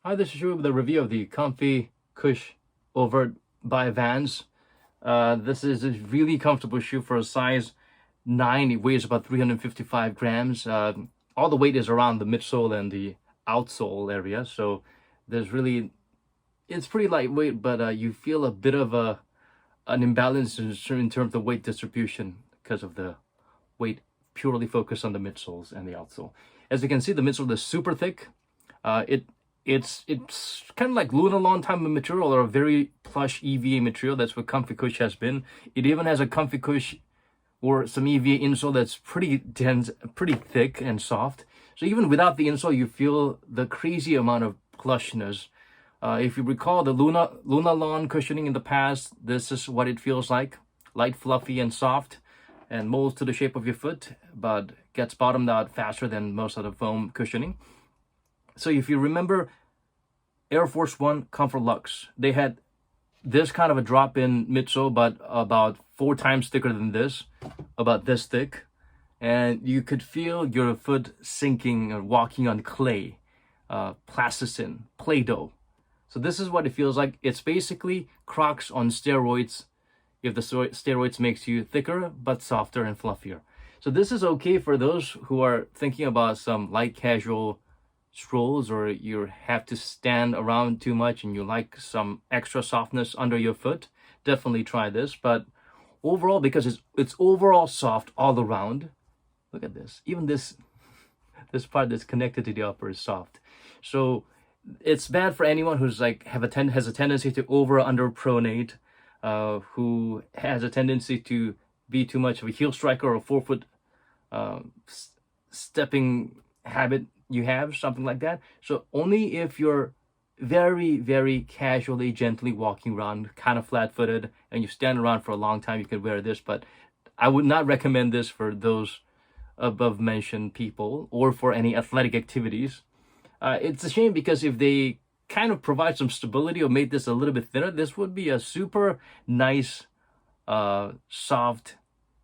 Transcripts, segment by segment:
Hi, this is Shu with a review of the Comfy Cush Overt by Vans. This is a really comfortable shoe for a size 9. It weighs about 355 grams. All the weight is around the midsole and the outsole area, so it's pretty lightweight, but you feel a bit of an imbalance in terms of weight distribution because of the weight purely focused on the midsoles and the outsole. As you can see, the midsole is super thick. It's kind of like Lunarlon type of material, or a very plush EVA material. That's what comfycush has been. It even has a comfycush or some EVA insole that's pretty dense, pretty thick and soft. So even without the insole, you feel the crazy amount of plushness. If you recall the Lunarlon cushioning in the past, this is what it feels like: light, fluffy, and soft, and molds to the shape of your foot, but gets bottomed out faster than most of the foam cushioning. So if you remember Air Force One Comfort Luxe, they had this kind of a drop-in midsole, but about 4 times thicker than this, about this thick. And you could feel your foot sinking or walking on clay, plasticine, Play-Doh. So this is what it feels like. It's basically Crocs on steroids, if the steroids makes you thicker, but softer and fluffier. So this is okay for those who are thinking about some light casual strolls, or you have to stand around too much and you like some extra softness under your foot. Definitely try this. But overall, because it's overall soft all around, look at this, even this part that's connected to the upper is soft. So it's bad for anyone who's like has a tendency to over or under pronate, who has a tendency to be too much of a heel striker or a forefoot stepping habit. You have something like that. So only if you're very, very casually, gently walking around, kind of flat-footed, and you stand around for a long time, you can wear this. But I would not recommend this for those above mentioned people or for any athletic activities. It's a shame, because if they kind of provide some stability or made this a little bit thinner, this would be a super nice, soft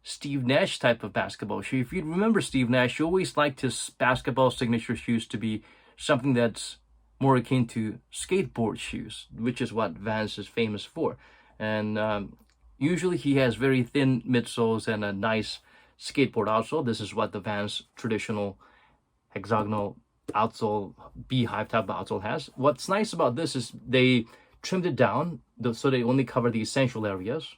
Steve Nash type of basketball shoe. If you remember Steve Nash, he always liked his basketball signature shoes to be something that's more akin to skateboard shoes, which is what Vans is famous for. And usually he has very thin midsoles and a nice skateboard outsole. This is what the Vans traditional hexagonal outsole, beehive type of outsole has. What's nice about this is they trimmed it down so they only cover the essential areas.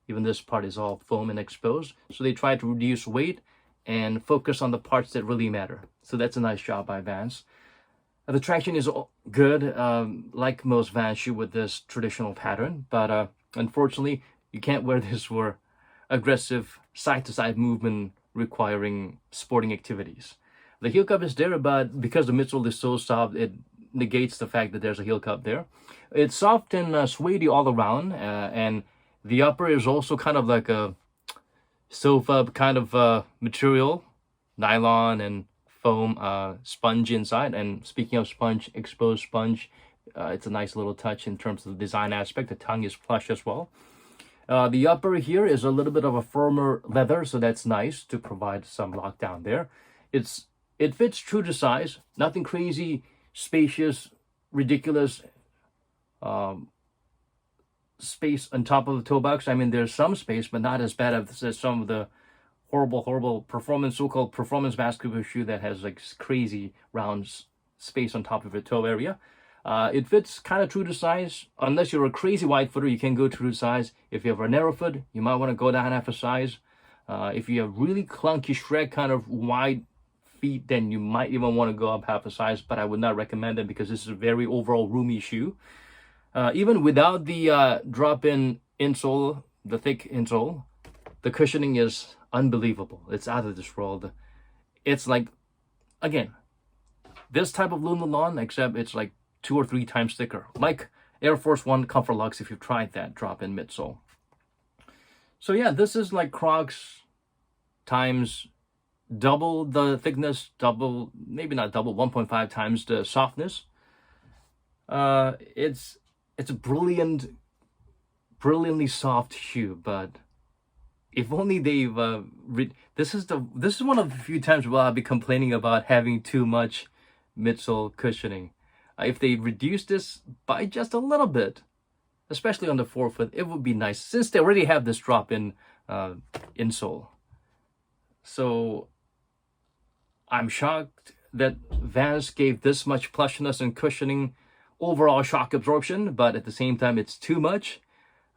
Even this part is all foam and exposed. So they try to reduce weight and focus on the parts that really matter. So that's a nice job by Vans. The traction is good, like most Vans shoe with this traditional pattern. But unfortunately, you can't wear this for aggressive side-to-side movement requiring sporting activities. The heel cup is there, but because the midsole is so soft, it negates the fact that there's a heel cup there. It's soft and suede all around, and the upper is also kind of like a sofa kind of material, nylon and foam, sponge inside. And speaking of sponge, exposed sponge, it's a nice little touch in terms of the design aspect. The tongue is plush as well. The upper here is a little bit of a firmer leather, so that's nice to provide some lockdown there. It fits true to size, nothing crazy, spacious, ridiculous. Space on top of the toe box. I mean, there's some space, but not as bad as some of the horrible performance, so-called performance basketball shoe that has like crazy round space on top of your toe area. It fits kind of true to size. Unless you're a crazy wide footer, you can go true to size. If you have a narrow foot, you might want to go down half a size. If you have really clunky Shrek kind of wide feet, then you might even want to go up half a size, but I would not recommend it because this is a very overall roomy shoe. Even without the drop-in insole, the thick insole, the cushioning is unbelievable. It's out of this world. It's like, again, this type of Lunarlon, except it's like 2 or 3 times thicker. Like Air Force One Comfort Luxe, if you've tried that drop-in midsole. So yeah, this is like Crocs times double the thickness, maybe not double, 1.5 times the softness. It's a brilliantly soft shoe, but if only they've this is one of the few times where I'll be complaining about having too much midsole cushioning. If they reduce this by just a little bit, especially on the forefoot, it would be nice since they already have this drop-in insole. So I'm shocked that Vans gave this much plushness and cushioning overall shock absorption, but at the same time, it's too much.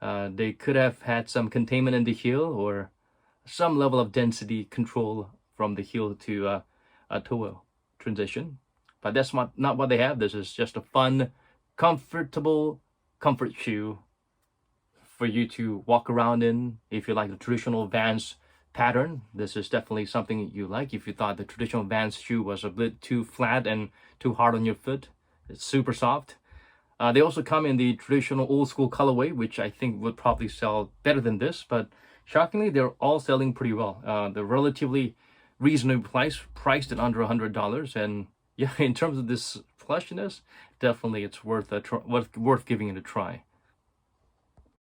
They could have had some containment in the heel or some level of density control from the heel to toe transition. But that's not what they have. This is just a fun, comfortable comfort shoe for you to walk around in. If you like the traditional Vans pattern, this is definitely something you like. If you thought the traditional Vans shoe was a bit too flat and too hard on your foot, it's super soft. They also come in the traditional old school colorway, which I think would probably sell better than this, but shockingly, they're all selling pretty well. They're relatively reasonably priced at under $100, and yeah, in terms of this plushness, definitely it's worth giving it a try.